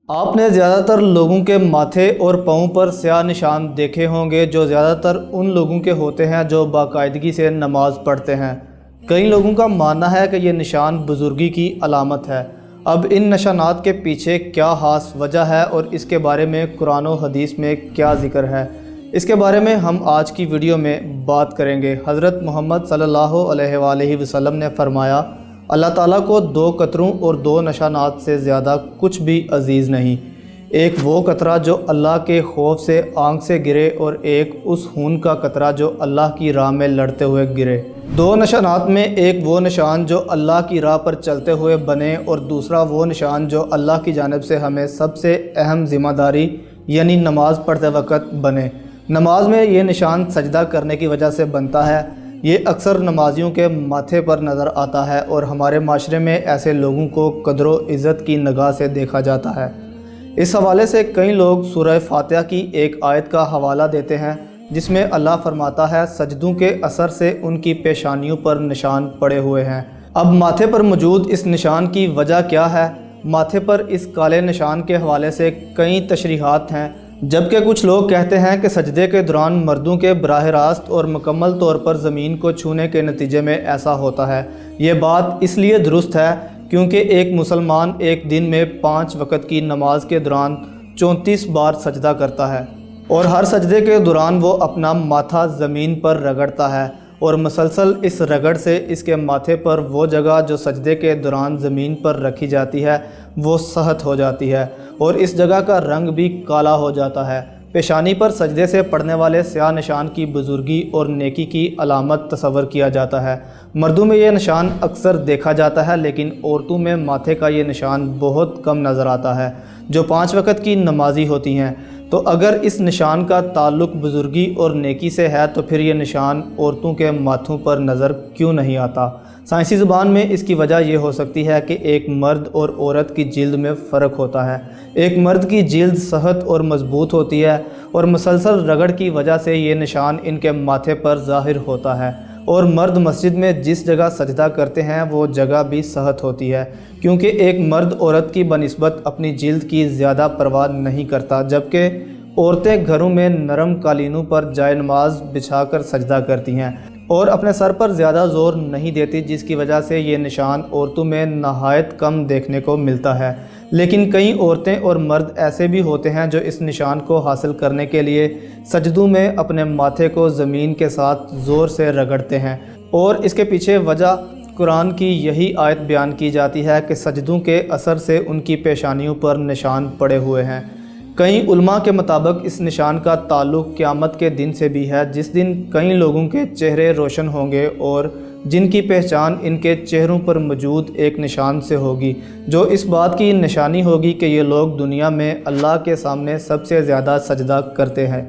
آپ نے زیادہ تر لوگوں کے ماتھے اور پاؤں پر سیاہ نشان دیکھے ہوں گے جو زیادہ تر ان لوگوں کے ہوتے ہیں جو باقاعدگی سے نماز پڑھتے ہیں۔ کئی لوگوں کا ماننا ہے کہ یہ نشان بزرگی کی علامت ہے۔ اب ان نشانات کے پیچھے کیا خاص وجہ ہے اور اس کے بارے میں قرآن و حدیث میں کیا ذکر ہے، اس کے بارے میں ہم آج کی ویڈیو میں بات کریں گے۔ حضرت محمد صلی اللہ علیہ وآلہ وسلم نے فرمایا، اللہ تعالیٰ کو 2 قطروں اور 2 نشانات سے زیادہ کچھ بھی عزیز نہیں۔ ایک وہ قطرہ جو اللہ کے خوف سے آنکھ سے گرے اور ایک اس خون کا قطرہ جو اللہ کی راہ میں لڑتے ہوئے گرے۔ 2 نشانات میں ایک وہ نشان جو اللہ کی راہ پر چلتے ہوئے بنے اور دوسرا وہ نشان جو اللہ کی جانب سے ہمیں سب سے اہم ذمہ داری یعنی نماز پڑھتے وقت بنے۔ نماز میں یہ نشان سجدہ کرنے کی وجہ سے بنتا ہے۔ یہ اکثر نمازیوں کے ماتھے پر نظر آتا ہے اور ہمارے معاشرے میں ایسے لوگوں کو قدر و عزت کی نگاہ سے دیکھا جاتا ہے۔ اس حوالے سے کئی لوگ سورہ فاتحہ کی ایک آیت کا حوالہ دیتے ہیں جس میں اللہ فرماتا ہے، سجدوں کے اثر سے ان کی پیشانیوں پر نشان پڑے ہوئے ہیں۔ اب ماتھے پر موجود اس نشان کی وجہ کیا ہے؟ ماتھے پر اس کالے نشان کے حوالے سے کئی تشریحات ہیں، جبکہ کچھ لوگ کہتے ہیں کہ سجدے کے دوران مردوں کے براہ راست اور مکمل طور پر زمین کو چھونے کے نتیجے میں ایسا ہوتا ہے۔ یہ بات اس لیے درست ہے کیونکہ ایک مسلمان ایک دن میں 5 وقت کی نماز کے دوران 34 بار سجدہ کرتا ہے اور ہر سجدے کے دوران وہ اپنا ماتھا زمین پر رگڑتا ہے اور مسلسل اس رگڑ سے اس کے ماتھے پر وہ جگہ جو سجدے کے دوران زمین پر رکھی جاتی ہے وہ سخت ہو جاتی ہے اور اس جگہ کا رنگ بھی کالا ہو جاتا ہے۔ پیشانی پر سجدے سے پڑنے والے سیاہ نشان کی بزرگی اور نیکی کی علامت تصور کیا جاتا ہے۔ مردوں میں یہ نشان اکثر دیکھا جاتا ہے لیکن عورتوں میں ماتھے کا یہ نشان بہت کم نظر آتا ہے جو 5 وقت کی نمازی ہوتی ہیں۔ تو اگر اس نشان کا تعلق بزرگی اور نیکی سے ہے تو پھر یہ نشان عورتوں کے ماتھوں پر نظر کیوں نہیں آتا؟ سائنسی زبان میں اس کی وجہ یہ ہو سکتی ہے کہ ایک مرد اور عورت کی جلد میں فرق ہوتا ہے۔ ایک مرد کی جلد سخت اور مضبوط ہوتی ہے اور مسلسل رگڑ کی وجہ سے یہ نشان ان کے ماتھے پر ظاہر ہوتا ہے، اور مرد مسجد میں جس جگہ سجدہ کرتے ہیں وہ جگہ بھی سخت ہوتی ہے کیونکہ ایک مرد عورت کی بنسبت اپنی جلد کی زیادہ پرواہ نہیں کرتا، جبکہ عورتیں گھروں میں نرم قالینوں پر جائے نماز بچھا کر سجدہ کرتی ہیں اور اپنے سر پر زیادہ زور نہیں دیتی، جس کی وجہ سے یہ نشان عورتوں میں نہایت کم دیکھنے کو ملتا ہے۔ لیکن کئی عورتیں اور مرد ایسے بھی ہوتے ہیں جو اس نشان کو حاصل کرنے کے لیے سجدوں میں اپنے ماتھے کو زمین کے ساتھ زور سے رگڑتے ہیں، اور اس کے پیچھے وجہ قرآن کی یہی آیت بیان کی جاتی ہے کہ سجدوں کے اثر سے ان کی پیشانیوں پر نشان پڑے ہوئے ہیں۔ کئی علماء کے مطابق اس نشان کا تعلق قیامت کے دن سے بھی ہے، جس دن کئی لوگوں کے چہرے روشن ہوں گے اور جن کی پہچان ان کے چہروں پر موجود ایک نشان سے ہوگی، جو اس بات کی نشانی ہوگی کہ یہ لوگ دنیا میں اللہ کے سامنے سب سے زیادہ سجدہ کرتے ہیں،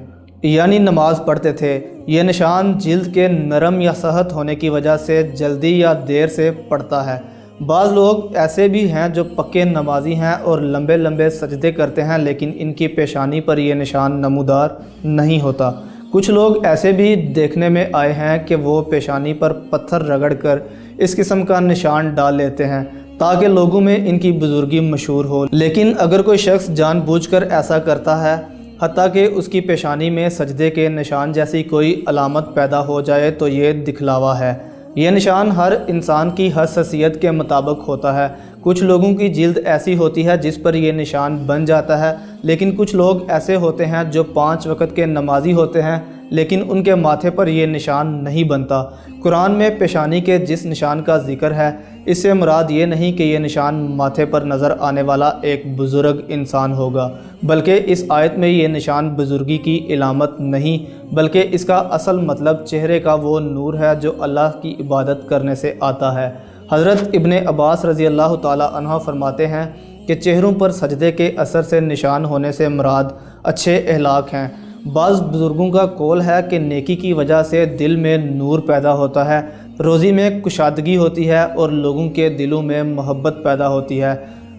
یعنی نماز پڑھتے تھے۔ یہ نشان جلد کے نرم یا سخت ہونے کی وجہ سے جلدی یا دیر سے پڑتا ہے۔ بعض لوگ ایسے بھی ہیں جو پکے نمازی ہیں اور لمبے لمبے سجدے کرتے ہیں لیکن ان کی پیشانی پر یہ نشان نمودار نہیں ہوتا۔ کچھ لوگ ایسے بھی دیکھنے میں آئے ہیں کہ وہ پیشانی پر پتھر رگڑ کر اس قسم کا نشان ڈال لیتے ہیں تاکہ لوگوں میں ان کی بزرگی مشہور ہو، لیکن اگر کوئی شخص جان بوجھ کر ایسا کرتا ہے حتیٰ کہ اس کی پیشانی میں سجدے کے نشان جیسی کوئی علامت پیدا ہو جائے تو یہ دکھلاوا ہے۔ یہ نشان ہر انسان کی حساسیت کے مطابق ہوتا ہے۔ کچھ لوگوں کی جلد ایسی ہوتی ہے جس پر یہ نشان بن جاتا ہے، لیکن کچھ لوگ ایسے ہوتے ہیں جو 5 وقت کے نمازی ہوتے ہیں لیکن ان کے ماتھے پر یہ نشان نہیں بنتا۔ قرآن میں پیشانی کے جس نشان کا ذکر ہے اس سے مراد یہ نہیں کہ یہ نشان ماتھے پر نظر آنے والا ایک بزرگ انسان ہوگا، بلکہ اس آیت میں یہ نشان بزرگی کی علامت نہیں بلکہ اس کا اصل مطلب چہرے کا وہ نور ہے جو اللہ کی عبادت کرنے سے آتا ہے۔ حضرت ابن عباس رضی اللہ تعالی عنہ فرماتے ہیں کہ چہروں پر سجدے کے اثر سے نشان ہونے سے مراد اچھے اخلاق ہیں۔ بعض بزرگوں کا قول ہے کہ نیکی کی وجہ سے دل میں نور پیدا ہوتا ہے، روزی میں کشادگی ہوتی ہے اور لوگوں کے دلوں میں محبت پیدا ہوتی ہے۔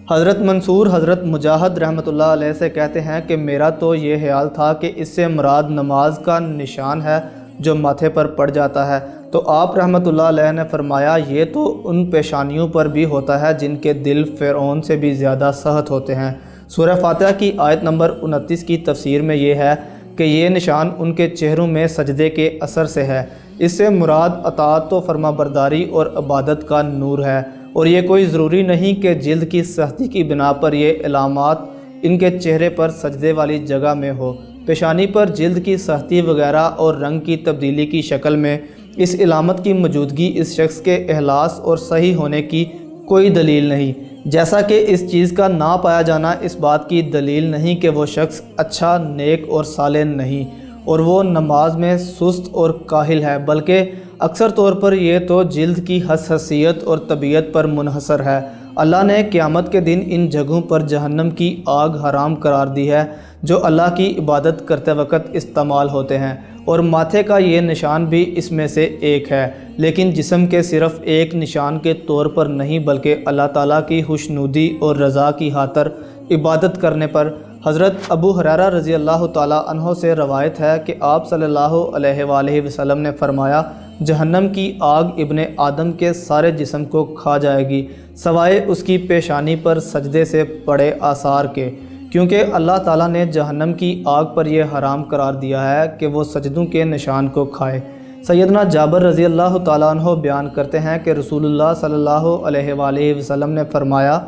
حضرت منصور حضرت مجاہد رحمۃ اللہ علیہ سے کہتے ہیں کہ میرا تو یہ خیال تھا کہ اس سے مراد نماز کا نشان ہے جو ماتھے پر پڑ جاتا ہے، تو آپ رحمۃ اللہ علیہ نے فرمایا یہ تو ان پیشانیوں پر بھی ہوتا ہے جن کے دل فرعون سے بھی زیادہ سخت ہوتے ہیں۔ سورہ فاتحہ کی آیت نمبر 29 کی تفسیر میں یہ ہے کہ یہ نشان ان کے چہروں میں سجدے کے اثر سے ہے۔ اس سے مراد اطاعت و فرما برداری اور عبادت کا نور ہے، اور یہ کوئی ضروری نہیں کہ جلد کی سختی کی بنا پر یہ علامات ان کے چہرے پر سجدے والی جگہ میں ہو۔ پیشانی پر جلد کی سختی وغیرہ اور رنگ کی تبدیلی کی شکل میں اس علامت کی موجودگی اس شخص کے اخلاص اور صحیح ہونے کی کوئی دلیل نہیں، جیسا کہ اس چیز کا نہ پایا جانا اس بات کی دلیل نہیں کہ وہ شخص اچھا، نیک اور صالح نہیں اور وہ نماز میں سست اور کاہل ہے، بلکہ اکثر طور پر یہ تو جلد کی حساسیت اور طبیعت پر منحصر ہے۔ اللہ نے قیامت کے دن ان جگہوں پر جہنم کی آگ حرام قرار دی ہے جو اللہ کی عبادت کرتے وقت استعمال ہوتے ہیں، اور ماتھے کا یہ نشان بھی اس میں سے ایک ہے، لیکن جسم کے صرف ایک نشان کے طور پر نہیں بلکہ اللہ تعالیٰ کی خوشنودی اور رضا کی خاطر عبادت کرنے پر۔ حضرت ابو ہریرہ رضی اللہ تعالیٰ عنہ سے روایت ہے کہ آپ صلی اللہ علیہ وآلہ وسلم نے فرمایا، جہنم کی آگ ابن آدم کے سارے جسم کو کھا جائے گی سوائے اس کی پیشانی پر سجدے سے پڑے آثار کے، کیونکہ اللہ تعالیٰ نے جہنم کی آگ پر یہ حرام قرار دیا ہے کہ وہ سجدوں کے نشان کو کھائے۔ سیدنا جابر رضی اللہ تعالیٰ عنہ بیان کرتے ہیں کہ رسول اللہ صلی اللہ علیہ وآلہ وسلم نے فرمایا،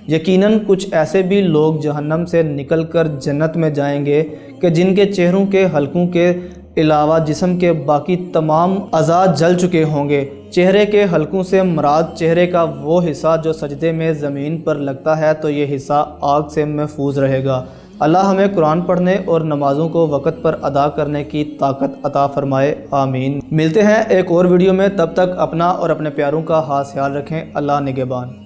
یقیناً کچھ ایسے بھی لوگ جہنم سے نکل کر جنت میں جائیں گے کہ جن کے چہروں کے حلقوں کے علاوہ جسم کے باقی تمام اعضاء جل چکے ہوں گے۔ چہرے کے حلقوں سے مراد چہرے کا وہ حصہ جو سجدے میں زمین پر لگتا ہے، تو یہ حصہ آگ سے محفوظ رہے گا۔ اللہ ہمیں قرآن پڑھنے اور نمازوں کو وقت پر ادا کرنے کی طاقت عطا فرمائے، آمین۔ ملتے ہیں ایک اور ویڈیو میں، تب تک اپنا اور اپنے پیاروں کا خاص خیال رکھیں۔ اللہ نگہبان۔